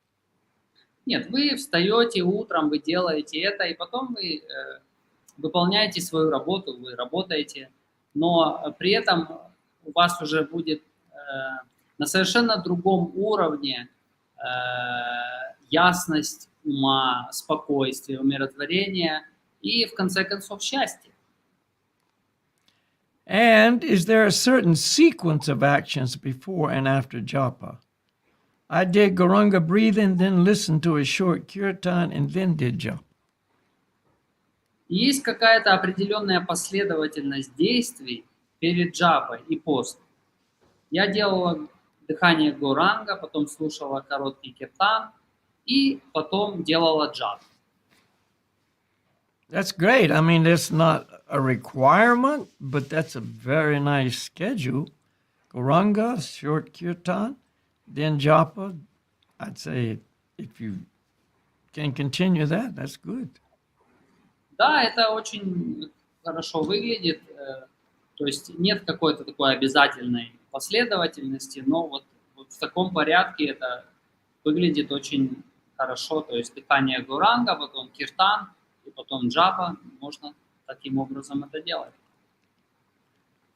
Нет, вы встаете утром, вы делаете это, и потом вы выполняете свою работу, вы работаете, но при этом у вас уже будет на совершенно другом уровне ясность ума, спокойствие, умиротворение и, в конце концов, счастье. And is there a certain sequence of actions before and after japa? I did Goranga breathing, then listened to a short kirtan, and then did japa. Есть какая-то определенная последовательность действий перед джапой и после. Я делала дыхание Горанга, потом слушала короткий киртан и потом делала джапу. That's great. I mean, that's not a requirement, but that's a very nice schedule. Goranga, short kirtan, then japa. I'd say if you can continue that, that's good. Да, это очень хорошо выглядит. То есть нет какой-то такой обязательной последовательности, но вот в таком порядке это выглядит очень хорошо. То есть дыхание Горанга, потом киртан и потом джапа. Можно таким образом это делать.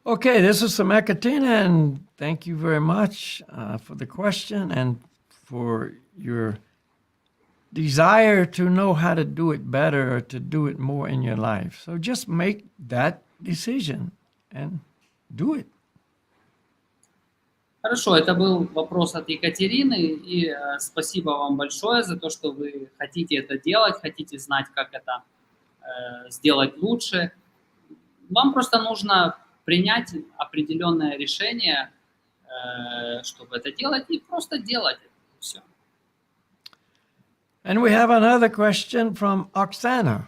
Okay, this is Samekatina, and thank you very much for the question and for your desire to know how to do it better or to do it more in your life. So just make that decision and do it. Хорошо, это был вопрос от Екатерины, и спасибо вам большое за то, что вы хотите это делать, хотите знать, как это сделать лучше. Вам просто нужно принять определенное решение, чтобы это делать, и просто делать это. Все. And we have another question from Oksana.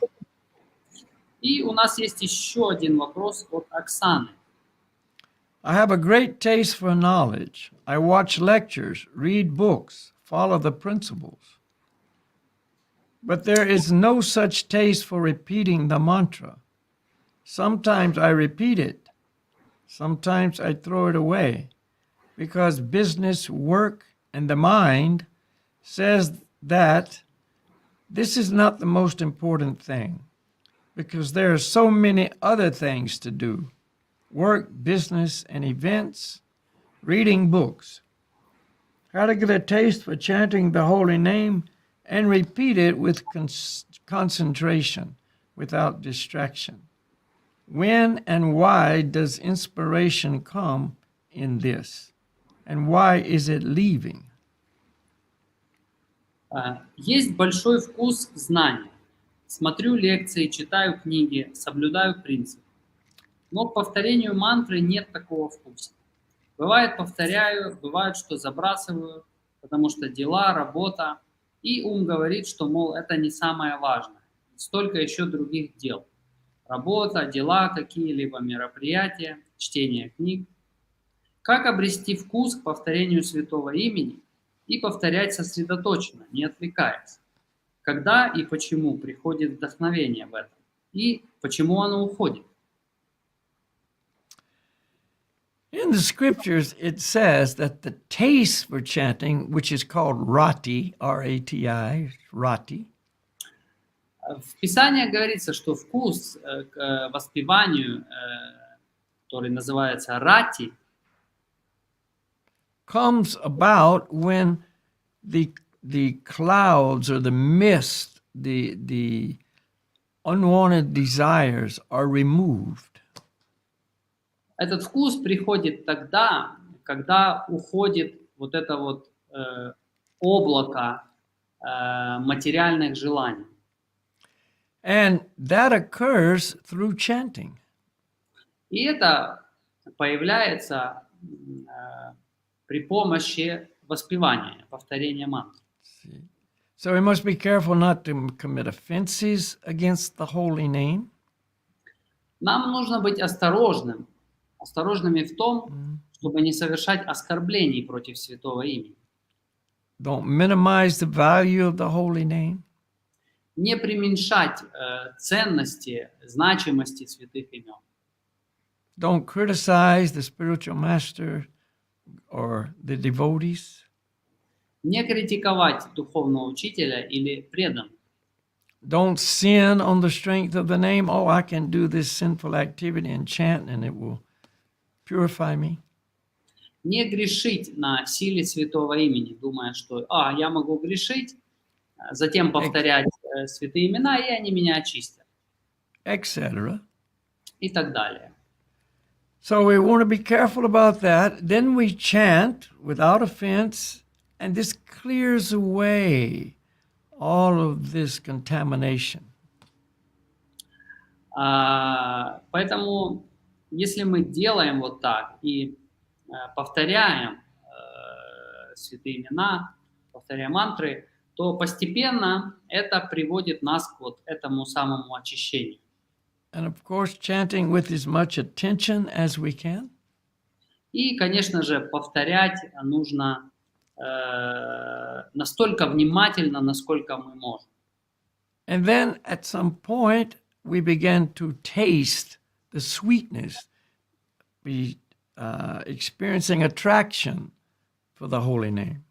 И у нас есть еще один вопрос от Оксаны. I have a great taste for knowledge. I watch lectures, read books, follow the principles. But there is no such taste for repeating the mantra. Sometimes I repeat it. Sometimes I throw it away because business, work, and the mind says that this is not the most important thing because there are so many other things to do. Work, business, and events, reading books. How to get a taste for chanting the holy name and repeat it with concentration, without distraction. When and why does inspiration come in this? And why is it leaving? Есть большой вкус к знаниям. Смотрю лекции, читаю книги, соблюдаю принципы. Но к повторению мантры нет такого вкуса. Бывает, повторяю, бывает, что забрасываю, потому что дела, работа. И ум говорит, что, мол, это не самое важное. Столько еще других дел. Работа, дела, какие-либо мероприятия, чтение книг. Как обрести вкус к повторению святого имени и повторять сосредоточенно, не отвлекаясь? Когда и почему приходит вдохновение в этом? И почему оно уходит? In the scriptures, it says that the taste for chanting, which is called rati, R-A-T-I, rati, В Писании говорится, что вкус к воспеванию, который называется рати, comes about when the clouds or the mist, the unwanted desires are removed. этот вкус приходит тогда, когда уходит вот это вот облако материальных желаний. And that occurs through chanting. И это появляется при помощи воспевания, повторения мантр. So we must be careful not to commit offenses against the holy name. Нам нужно быть осторожными в том, чтобы не совершать оскорблений против святого имени. Don't minimize the value of the holy name. Не преуменьшать ценности, значимости святых имен. Don't criticize the spiritual master or the devotees. Не критиковать духовного учителя или преданных. Don't sin on the strength of the name. Oh, I can do this sinful activity and chant and it will purify me. Не грешить на силе святого имени, думая, что я могу грешить, затем повторять святые имена, и они меня очистят. Etc. И так далее. So we want to be careful about that. Then we chant without offense, and this clears away all of this contamination. Поэтому, если мы делаем вот так и повторяем святые имена, повторяем мантры, то постепенно это приводит нас к вот этому самому очищению. And of course, chanting with as much attention as we can. И, конечно же, повторять нужно настолько внимательно, насколько мы можем. And then at some point, we begin to taste the sweetness, experiencing attraction for the holy name.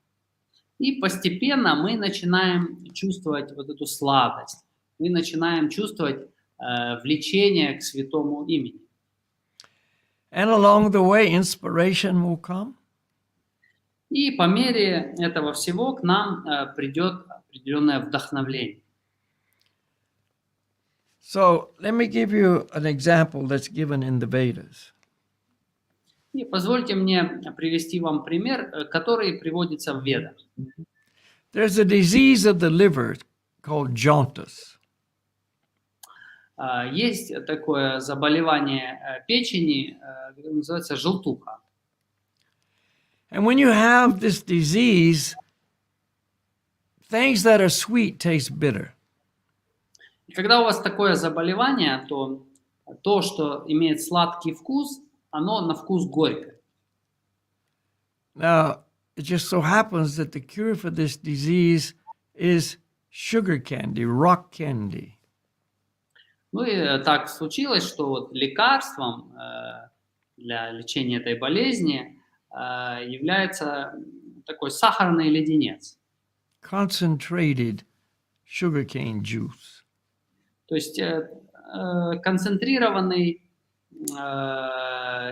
И постепенно мы начинаем чувствовать вот эту сладость. Мы начинаем чувствовать влечение к святому имени. And along the way, inspiration will come. И по мере этого всего к нам придет определенное вдохновление. So let me give you an example that's given in the Vedas. И позвольте мне привести вам пример, который приводится в Ведах. There's a disease of the liver called jaundice. Есть такое заболевание печени, называется желтуха. And when you have this disease, things that are sweet taste bitter. И когда у вас такое заболевание, то то, что имеет сладкий вкус, оно на вкус горькое. Now, it just so happens that the cure for this disease is sugar candy, rock candy. Ну и так случилось, что вот лекарством для лечения этой болезни является такой сахарный леденец. Concentrated sugarcane juice. То есть концентрированный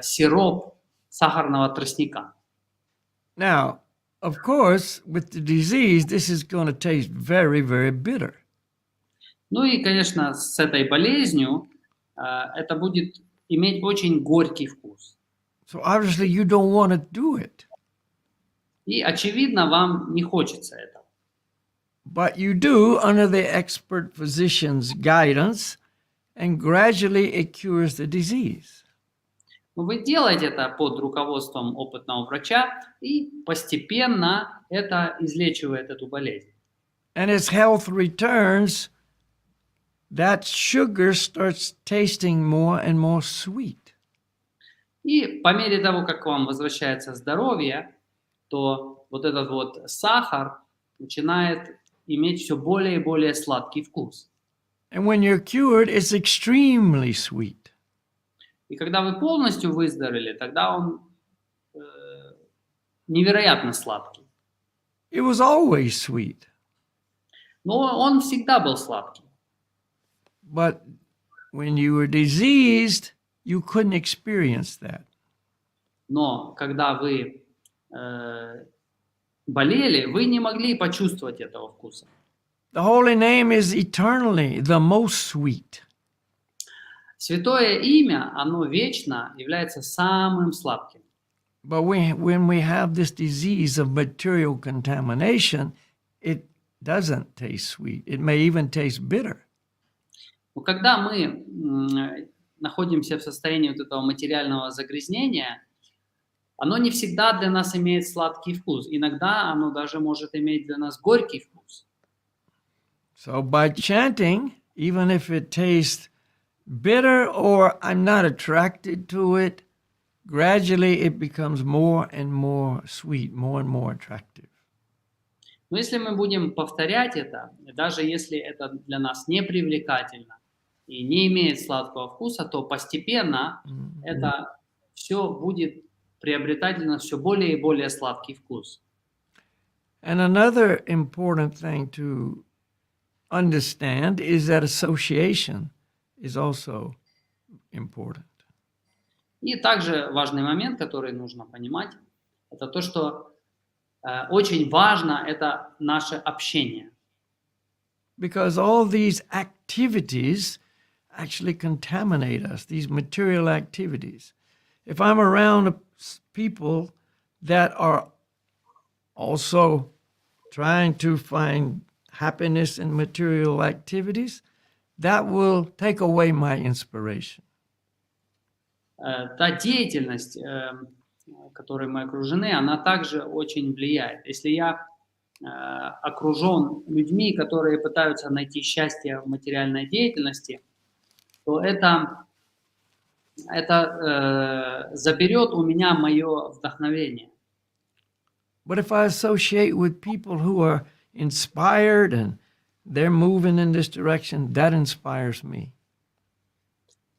сироп сахарного тростника. Now, of course, with the disease, this is going to taste very, very bitter. Ну и, конечно, с этой болезнью это будет иметь очень горький вкус. So obviously you don't want to do it. И, очевидно, вам не хочется этого. But you do under the expert physician's guidance, and gradually it cures the disease. Но вы делаете это под руководством опытного врача, и постепенно это излечивает эту болезнь. and as health returns, that sugar starts tasting more and more sweet. И по мере того, как к вам возвращается здоровье, то вот этот вот сахар начинает иметь все более и более сладкий вкус. And when you're cured, it's extremely sweet. И когда вы полностью выздоровели, тогда он невероятно сладкий. It was always sweet, Но он всегда был сладкий. but when you were diseased, you couldn't experience that. Но когда вы болели, вы не могли почувствовать этого вкуса. The holy name is eternally the most sweet. Святое имя, оно вечно является самым сладким. But when we have this disease of material contamination, it doesn't taste sweet. It may even taste bitter. Но когда мы находимся в состоянии вот этого материального загрязнения, оно не всегда для нас имеет сладкий вкус. Иногда оно даже может иметь для нас горький вкус. So by chanting, even if it tastes bitter or I'm not attracted to it, gradually it becomes more and more sweet, more and more attractive. Но если мы будем повторять это, даже если это для нас не привлекательно и не имеет сладкого вкуса, то постепенно это все будет приобретать для нас все более и более сладкий вкус. And another important thing to understand is that association is also important. И также важный момент, который нужно понимать, это то, что очень важно это наше общение. Because all these activities actually contaminate us, these material activities. If I'm around people that are also trying to find happiness in material activities, that will take away my inspiration. Та деятельность, которой мы окружены, она также очень влияет. Если я окружен людьми, которые пытаются найти счастье в материальной деятельности, то это заберет у меня мое вдохновение. But if I associate with people who are inspired and they're moving in this direction, that inspires me.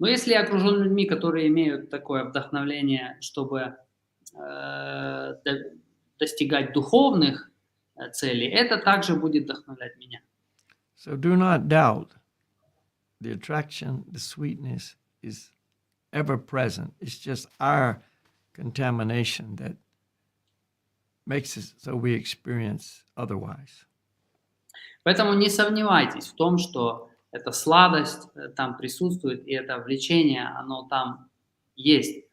Но если я окружен людьми, которые имеют такое вдохновение, чтобы достигать духовных целей, это также будет вдохновлять меня. So do not doubt the attraction, the sweetness is ever present. It's just our contamination that makes it so we experience otherwise. Поэтому не сомневайтесь в том, что эта сладость там присутствует, и это влечение, оно там есть.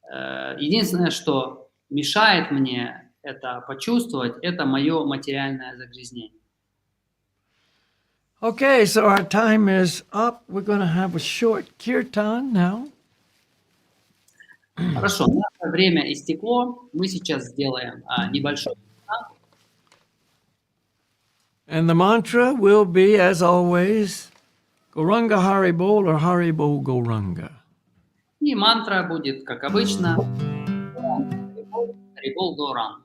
Единственное, что мешает мне это почувствовать, это мое материальное загрязнение. Okay, so our time is up. We're going to have a short kirtan now. Хорошо, наше время истекло. Мы сейчас сделаем небольшой. And the mantra will be, as always, Goranga Haribol or Haribol Goranga. И мантра будет, как обычно, Харибол Горанга.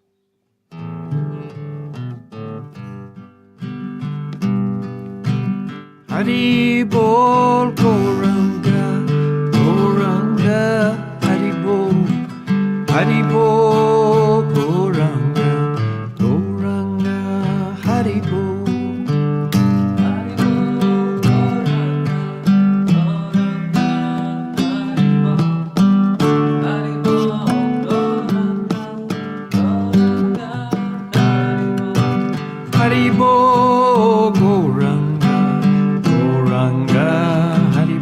Haribol Goranga, Goranga, Haribol, Haribol Goranga, Goranga, Haribol. Haribol Goranga, Goranga, Haribol.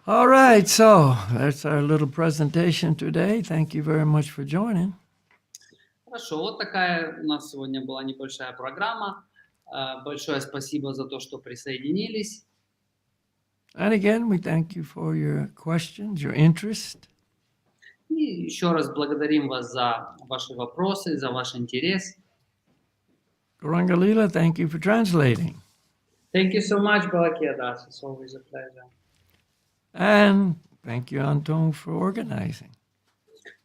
All right, so that's our little presentation today. Thank you very much for joining. Хорошо, вот такая у нас сегодня была небольшая программа. Большое спасибо за то, что присоединились. And again, we thank you for your questions, your interest. И еще раз благодарим вас за ваши вопросы, за ваш интерес. Goranga Lila, thank you for translating. Thank you so much, Балакхилья. It's always a pleasure. And thank you, Anton, for organizing.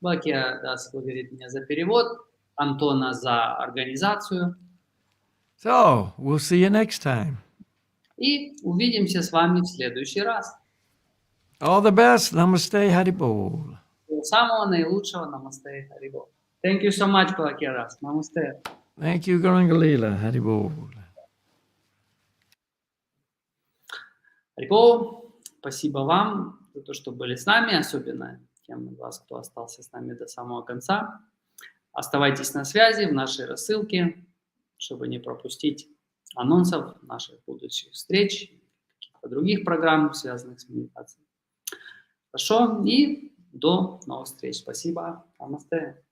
Балакхилья благодарит меня за перевод, Антона за организацию. So, we'll see you next time. И увидимся с вами в следующий раз. All the best. Namaste, Haribol. Всего самого наилучшего. Намасте, Харибол. Thank you so much, Балакхилья. Намасте. Thank you, Goranga Lila, Haribol. Харибол. Спасибо вам за то, что были с нами, особенно тем из вас, кто остался с нами до самого конца. Оставайтесь на связи в нашей рассылке, чтобы не пропустить анонсов наших будущих встреч, каких-то других программ, связанных с медитацией. Хорошо, и до новых встреч. Спасибо. Намасте.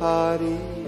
Hari